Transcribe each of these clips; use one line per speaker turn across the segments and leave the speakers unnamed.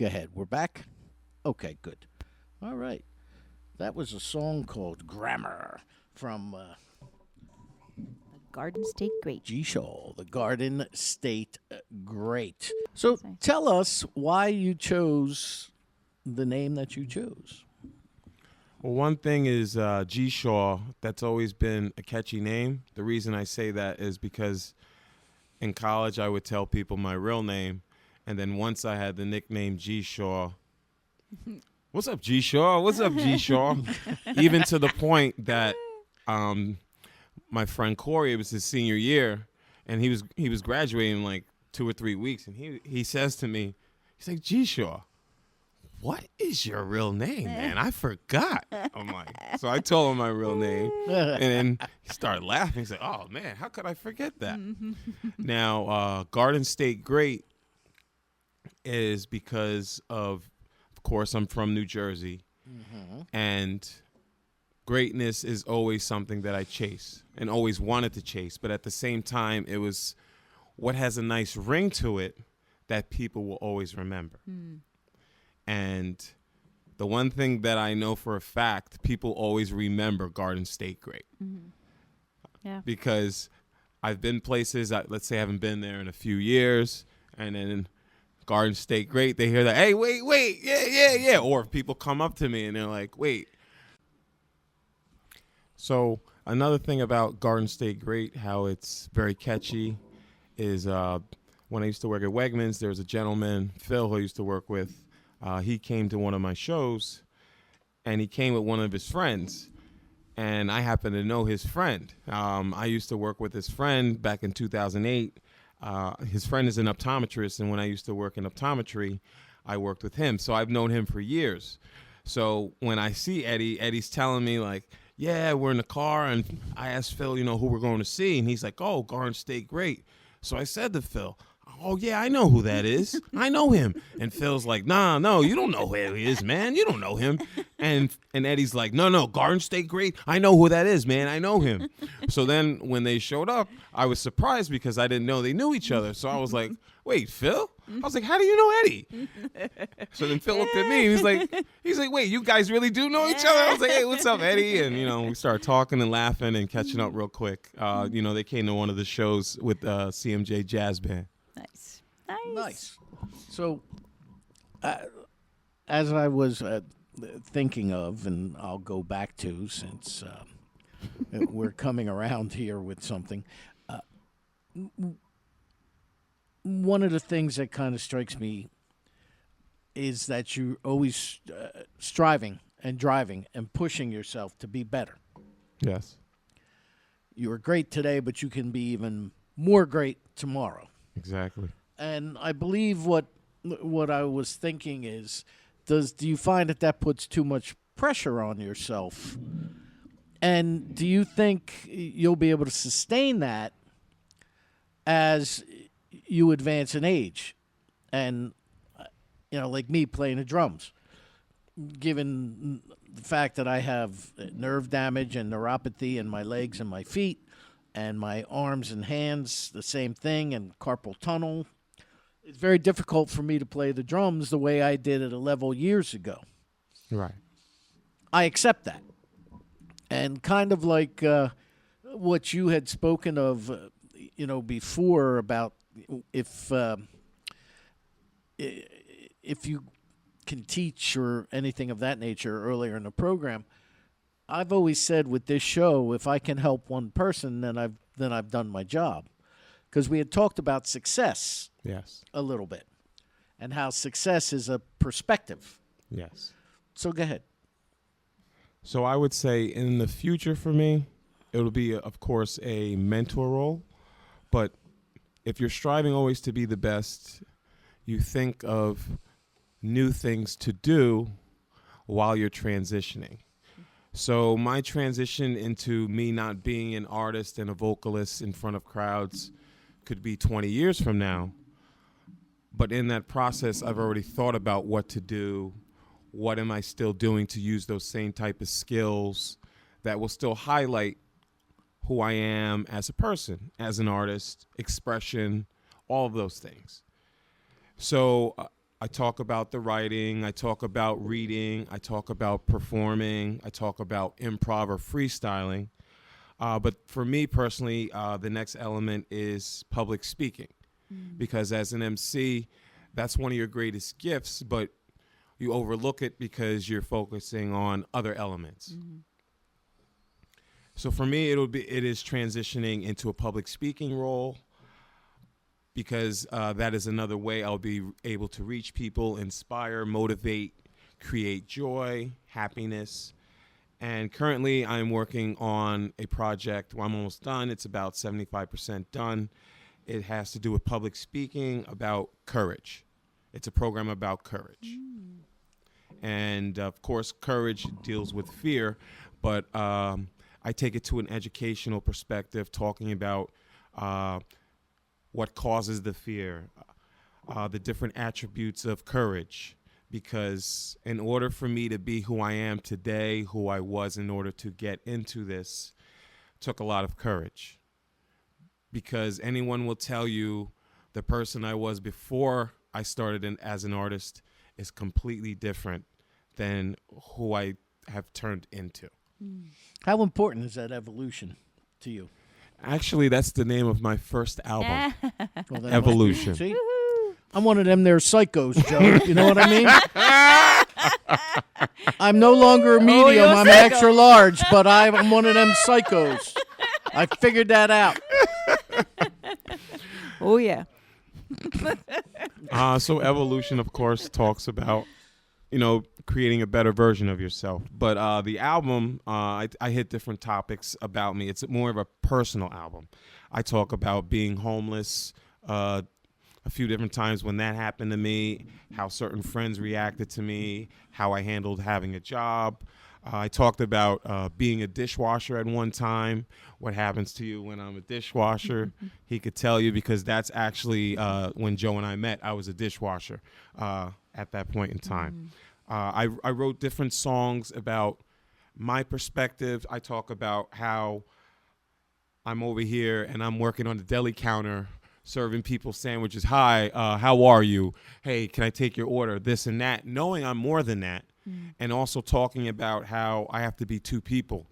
Go ahead. We're back? Okay, good. All right. That was a song called Grammar from
Garden State Great.
G. Shaw, the Garden State Great. So
Sorry.
tell us why you chose the name that you chose.
Well, one thing is G. Shaw. That's always been a catchy name. The reason I say that is because in college I would tell people my real name, and then once I had the nickname G. Shaw, what's up, G. Shaw? What's up, G. Shaw? Even to the point that my friend Corey, it was his senior year, and he was graduating in like 2 or 3 weeks, and he says to me, he's like, G. Shaw, what is your real name, man? I forgot. I'm like, so I told him my real name, and then he started laughing. He's like, oh, man, how could I forget that? Now, Garden State Great is because of course, I'm from New Jersey, and greatness is always something that I chase and always wanted to chase. But at the same time, it was what has a nice ring to it that people will always remember. And the one thing that I know for a fact, people always remember Garden State Great.
Yeah.
Because I've been places, let's say I haven't been there in a few years, and then Garden State Great, they hear that, hey, wait, yeah. Or if people come up to me and they're like, wait. So another thing about Garden State Great, how it's very catchy, is when I used to work at Wegmans, there was a gentleman, Phil, who I used to work with. He came to one of my shows, and he came with one of his friends, and I happened to know his friend. I used to work with his friend back in 2008. His friend is an optometrist, and when I used to work in optometry, I worked with him. So I've known him for years. So when I see Eddie, Eddie's telling me, like, yeah, we're in the car, and I asked Phil, who we're going to see, and he's like, oh, Garden State Great. So I said to Phil, oh, yeah, I know who that is. I know him. And Phil's like, nah, no, you don't know who he is, man. You don't know him. And Eddie's like, no, Garden State Great. I know who that is, man. I know him. So then when they showed up, I was surprised because I didn't know they knew each other. So I was like, wait, Phil? I was like, how do you know Eddie? So then Phil looked at me. He's like, wait, you guys really do know each other? I was like, hey, what's up, Eddie? And, we started talking and laughing and catching up real quick. They came to one of the shows with CMJ Jazz Band.
Nice. So, as I was thinking of, and I'll go back to since we're coming around here with something, one of the things that kind of strikes me is that you're always striving and driving and pushing yourself to be better.
Yes.
You are great today, but you can be even more great tomorrow.
Exactly.
And I believe what I was thinking is, do you find that puts too much pressure on yourself? And do you think you'll be able to sustain that as you advance in age? And, like me playing the drums, given the fact that I have nerve damage and neuropathy in my legs and my feet, and my arms and hands, the same thing, and carpal tunnel, it's very difficult for me to play the drums the way I did at a level years ago.
Right.
I accept that. And kind of like what you had spoken of, before about if you can teach or anything of that nature earlier in the program, I've always said with this show, if I can help one person, then I've done my job. Because we had talked about success.
Yes.
A little bit, and how success is a perspective.
Yes.
So go ahead.
So I would say in the future for me, it'll be, of course, a mentor role. But if you're striving always to be the best, you think of new things to do while you're transitioning. So my transition into me not being an artist and a vocalist in front of crowds could be 20 years from now. But in that process, I've already thought about what to do. What am I still doing to use those same type of skills that will still highlight who I am as a person, as an artist, expression, all of those things. So I talk about the writing, I talk about reading, I talk about performing, I talk about improv or freestyling. But for me personally, the next element is public speaking. Because as an MC, that's one of your greatest gifts, but you overlook it because you're focusing on other elements. So for me, it is transitioning into a public speaking role, because that is another way I'll be able to reach people, inspire, motivate, create joy, happiness. And currently I'm working on a project where I'm almost done. It's about 75% done. It has to do with public speaking, about courage. It's a program about courage. And of course, courage deals with fear, but I take it to an educational perspective, talking about what causes the fear, the different attributes of courage. Because in order for me to be who I am today, who I was in order to get into this, took a lot of courage. Because anyone will tell you the person I was before I started as an artist is completely different than who I have turned into.
How important is that evolution to you?
Actually, that's the name of my first album,
Well, then-
Evolution.
See? I'm one of them there psychos, Joe. You know what I mean? I'm no longer a medium.
you're a
I'm
psycho.
extra large, but I'm one of them psychos. I figured that out.
Oh, yeah.
So Evolution, of course, talks about, creating a better version of yourself. But the album, I hit different topics about me. It's more of a personal album. I talk about being homeless, a few different times when that happened to me, how certain friends reacted to me, how I handled having a job. I talked about being a dishwasher at one time, what happens to you when I'm a dishwasher. He could tell you, because that's actually when Joe and I met. I was a dishwasher at that point in time. I wrote different songs about my perspective. I talk about how I'm over here and I'm working on the deli counter serving people sandwiches. Hi, how are you? Hey, can I take your order? This and that, knowing I'm more than that. And also talking about how I have to be two people.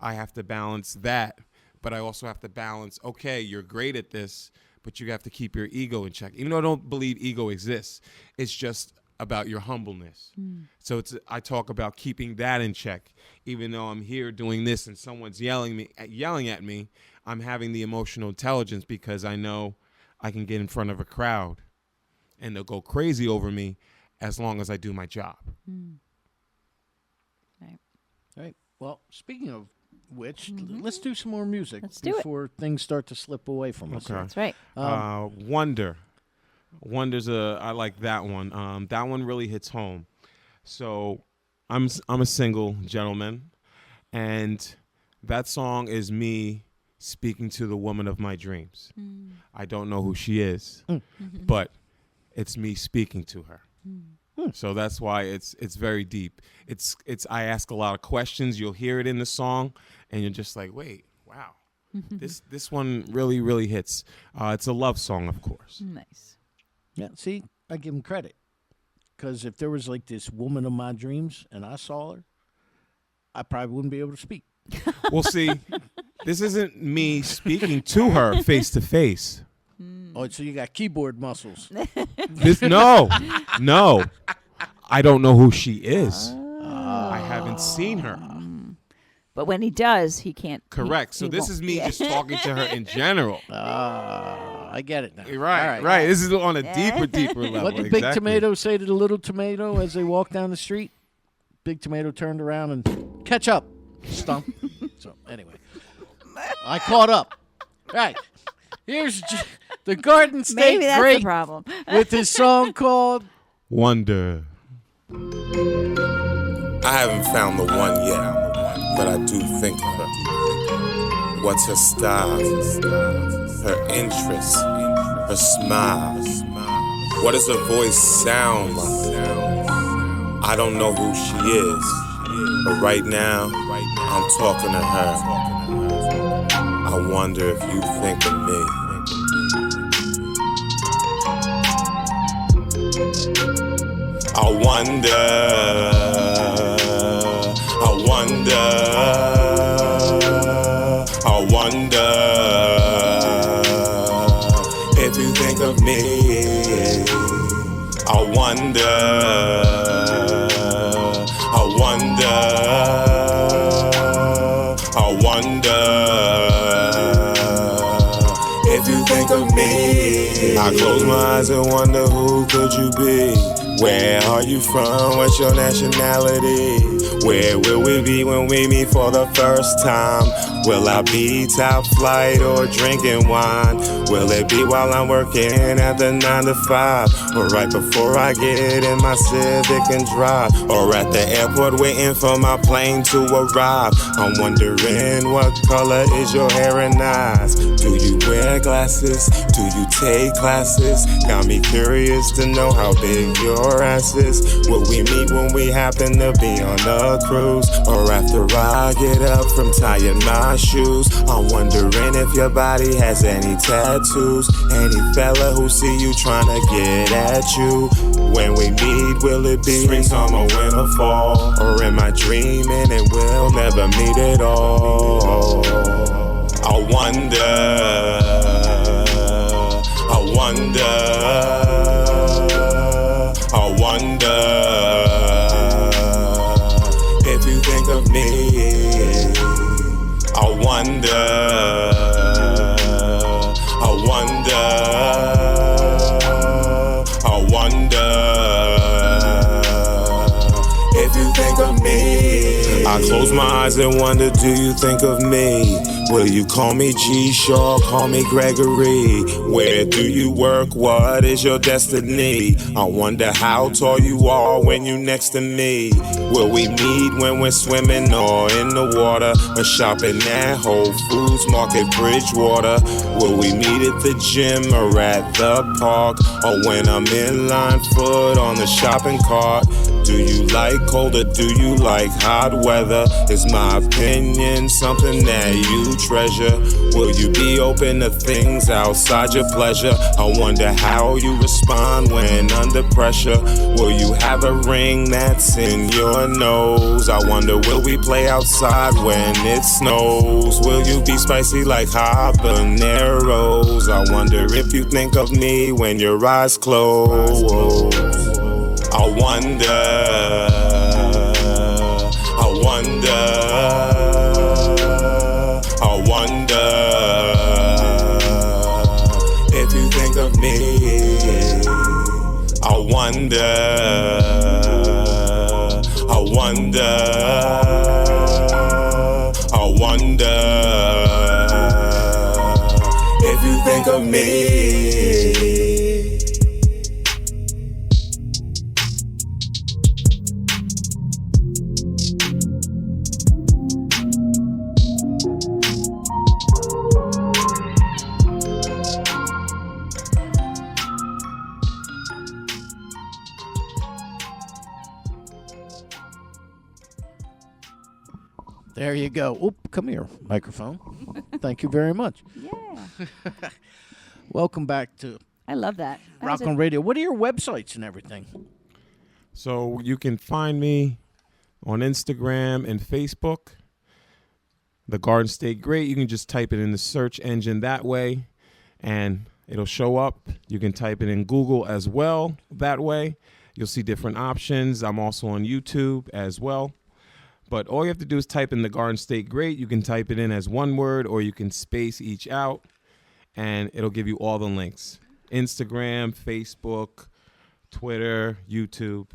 I have to balance that, but I also have to balance, okay, you're great at this, but you have to keep your ego in check. Even though I don't believe ego exists, it's just about your humbleness. So I talk about keeping that in check. Even though I'm here doing this and someone's yelling at me, I'm having the emotional intelligence, because I know I can get in front of a crowd and they'll go crazy over me as long as I do my job.
Right. Well, speaking of which, let's do some more music
Let's do it.
before things start to slip away from us.
Okay.
That's right.
Wonder. Wonder's I like that one. That one really hits home. So I'm a single gentleman, and that song is me speaking to the woman of my dreams. I don't know who she is, but it's me speaking to her. So that's why it's very deep. It's I ask a lot of questions. You'll hear it in the song, and you're just like, wait, wow, this one really, really hits. It's a love song, of course.
Nice.
Yeah, see, I give him credit. Because if there was like this woman of my dreams and I saw her, I probably wouldn't be able to speak.
Well, see, this isn't me speaking to her face to face.
Oh, so you got keyboard muscles.
No. I don't know who she is. I haven't seen her.
But when he does, he can't.
Correct. So
he
this
won't.
is me just talking to her in general.
I get it now.
Right,
All
right. This is on a deeper level.
What did Big Tomato say to the little tomato as they walked down the street? Big Tomato turned around and catch up, stump. So anyway, I caught up. Right. Here's the Garden State
Maybe that's
Great
the problem.
with his song called
Wonder.
I haven't found the one yet, but I do think of her. What's her style? Her interest? Her smile? What does her voice sound like? I don't know who she is, but right now, I'm talking to her. I wonder if you think of me. I wonder, I wonder, I wonder if you think of me. I wonder, I wonder, I wonder if you think of me. I close my eyes and wonder who could you be? Where are you from? What's your nationality? Where will we be when we meet for the first time? Will I be top flight or drinking wine? Will it be while I'm working at the 9 to 5? Or right before I get in my Civic and drive? Or at the airport waiting for my plane to arrive? I'm wondering what color is your hair and eyes? Do you wear glasses? Do you take classes? Got me curious to know how big your ass is. Will we meet when we happen to be on a cruise? Or after I get up from tying my shoes? I'm wondering if your body has any tattoos. Any fella who see you tryna get at you. When we meet, will it be spring, summer, winter, fall? Or am I dreaming and we'll never meet at all? I wonder, I wonder, I wonder if you think of me. I wonder, I wonder, I wonder if you think of me. I close my eyes and wonder, do you think of me? Will you call me G-Shaw, call me Gregory? Where do you work, what is your destiny? I wonder how tall you are when you next to me. Will we meet when we're swimming or in the water? Or shopping at Whole Foods, Market, Bridgewater? Will we meet at the gym or at the park? Or when I'm in line foot on the shopping cart? Do you like cold or do you like hot weather? Is my opinion something that you treasure? Will you be open to things outside your pleasure? I wonder how you respond when under pressure. Will you have a ring that's in your nose? I wonder, will we play outside when it snows? Will you be spicy like habaneros? I wonder if you think of me when your eyes close. I wonder, I wonder, I wonder if you think of me. I wonder, I wonder, I wonder if you think of me.
There you go. Oop, come here, microphone. Thank you very much.
Yeah.
Welcome back to
I love that. That was
Rock on Radio. What are your websites and everything?
So you can find me on Instagram and Facebook. The Garden State Great. You can just type it in the search engine that way, and it'll show up. You can type it in Google as well that way. You'll see different options. I'm also on YouTube as well. But all you have to do is type in the Garden State Great. You can type it in as one word, or you can space each out, and it'll give you all the links. Instagram, Facebook, Twitter, YouTube.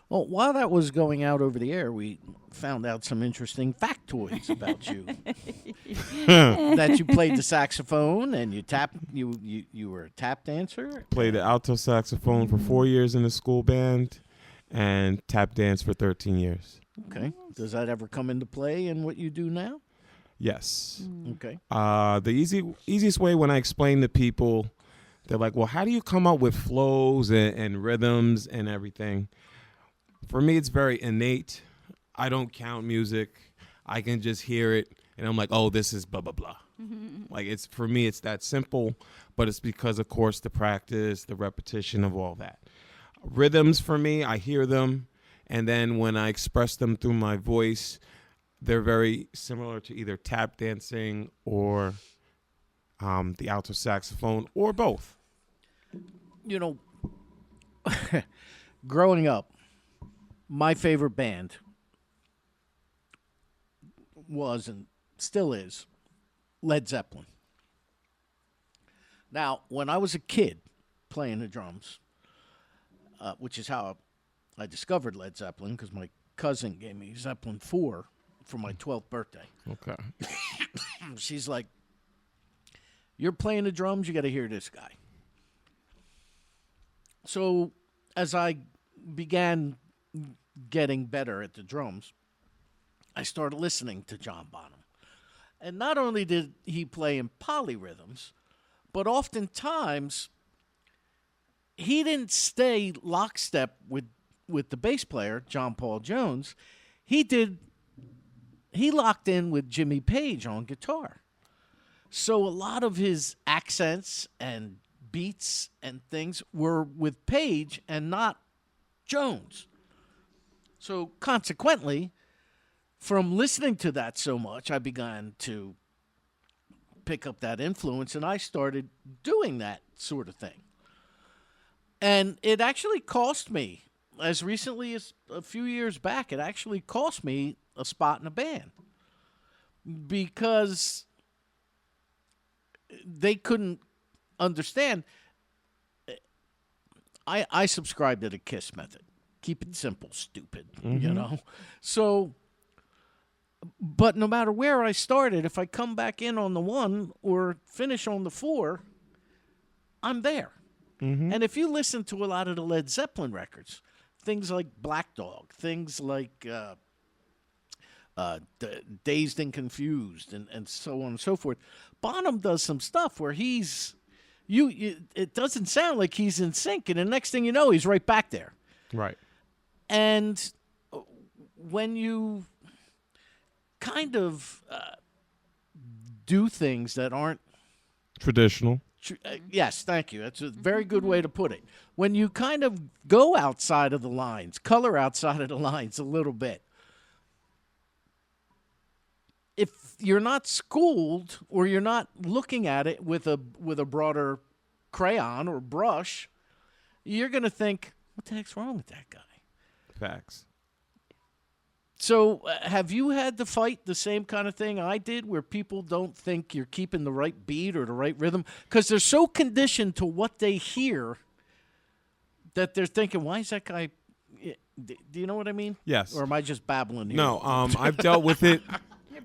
Well, while that was going out over the air, we found out some interesting factoids about you. That you played the saxophone and you were a tap dancer.
Played the alto saxophone for 4 years in the school band and tap dance for 13 years.
Okay. Does that ever come into play in what you do now?
Yes.
Okay.
The easiest way when I explain to people, they're like, well, how do you come up with flows and rhythms and everything? For me, it's very innate. I don't count music. I can just hear it, and I'm like, oh, this is blah, blah, blah. Like, it's for me, it's that simple, but it's because, of course, the practice, the repetition of all that. Rhythms for me, I hear them, and then when I express them through my voice, they're very similar to either tap dancing or the alto saxophone or both.
You know, growing up, my favorite band was and still is Led Zeppelin. Now, when I was a kid playing the drums, which is how I discovered Led Zeppelin, because my cousin gave me Zeppelin 4 for my 12th birthday.
Okay.
She's like, "You're playing the drums, you got to hear this guy." So as I began getting better at the drums, I started listening to John Bonham. And not only did he play in polyrhythms, but oftentimes he didn't stay lockstep with the bass player, John Paul Jones. He locked in with Jimmy Page on guitar. So a lot of his accents and beats and things were with Page and not Jones. So consequently, from listening to that so much, I began to pick up that influence, and I started doing that sort of thing. And it actually cost me, as recently as a few years back, it actually cost me a spot in a band because they couldn't understand. I subscribe to the KISS method. Keep it simple, stupid, you know? So, but no matter where I started, if I come back in on the 1 or finish on the 4, I'm there. And if you listen to a lot of the Led Zeppelin records, things like Black Dog, things like Dazed and Confused, and so on and so forth, Bonham does some stuff where he's it doesn't sound like he's in sync, and the next thing you know, he's right back there.
Right.
And when you kind of do things that aren't
Traditional.
yes, thank you. That's a very good way to put it. When you kind of go outside of the lines, color outside of the lines a little bit, if you're not schooled or you're not looking at it with a broader crayon or brush, you're going to think, what the heck's wrong with that guy?
Facts.
So have you had to fight the same kind of thing I did where people don't think you're keeping the right beat or the right rhythm? Because they're so conditioned to what they hear that they're thinking, why is that guy... Do you know what I mean?
Yes.
Or am I just babbling here?
No, I've dealt with it.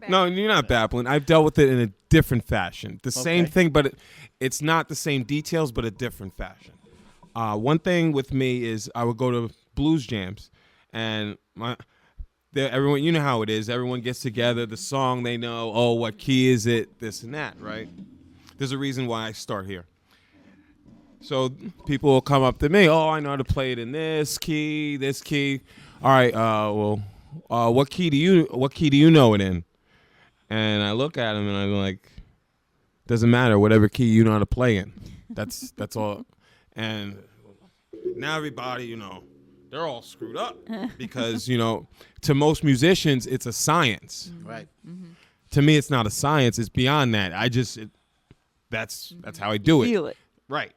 No, you're not babbling. I've dealt with it in a different fashion. The same thing, but it's not the same details, but a different fashion. One thing with me is I would go to blues jams, and everyone, you know how it is. Everyone gets together, the song they know, oh, what key is it, this and that, right? There's a reason why I start here. So people will come up to me, oh, I know how to play it in this key. All right, what key do you know it in? And I look at him and I'm like, doesn't matter, whatever key you know how to play in. That's all. And now everybody, they're all screwed up because, to most musicians, it's a science.
Right.
To me, it's not a science. It's beyond that. That's how I do it.
Feel it.
Right.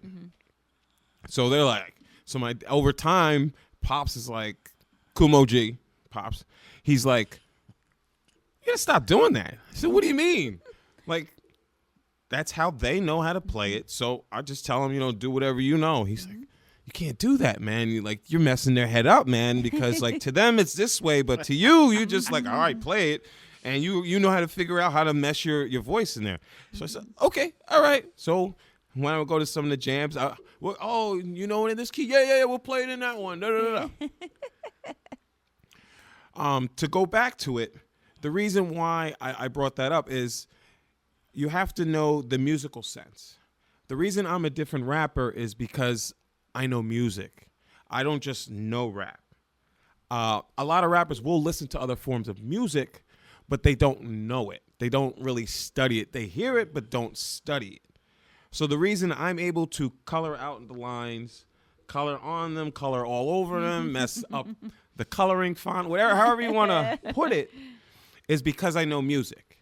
So they're like, over time, Pops is like, Kumo G, Pops, he's like, you gotta stop doing that. I said, what do you mean? Like, that's how they know how to play it. So I just tell him, do whatever you know. He's like, you can't do that, man. You're messing their head up, man, because like to them it's this way, but to you just like, all right, play it, and you know how to figure out how to mesh your voice in there. So I said, okay, all right. So when I would go to some of the jams, in this key, yeah, we'll play it in that one. No. To go back to it, the reason why I brought that up is you have to know the musical sense. The reason I'm a different rapper is because I know music. I don't just know rap. A lot of rappers will listen to other forms of music, but they don't know it. They don't really study it. They hear it, but don't study it. So the reason I'm able to color out the lines, color on them, color all over them, mess up the coloring font, whatever, however you want to put it, is because I know music.